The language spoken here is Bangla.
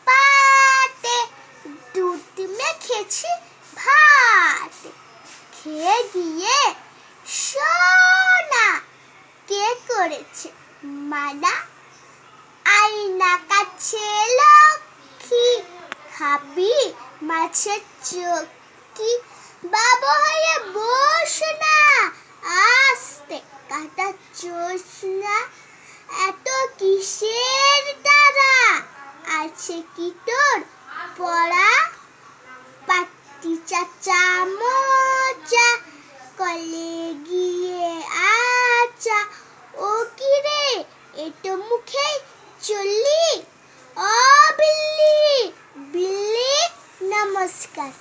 পাতে দুধ মেখেছি ভাত খেয়ে গিয়ে সোনা কে করেছে মানা আয়না কাছে লক্ষ্মী খাবি মাছের চোখি বাবু হয়ে বস না আস্তে কাটা চোষ না এত কিসের দ্বারা আছে কি তোর পড়া পাটি চাচা মোচা কলে গিয়ে আচা ও কি রে এটো মুখে চললি ও বিল্লি বিল্লি নমস্কার।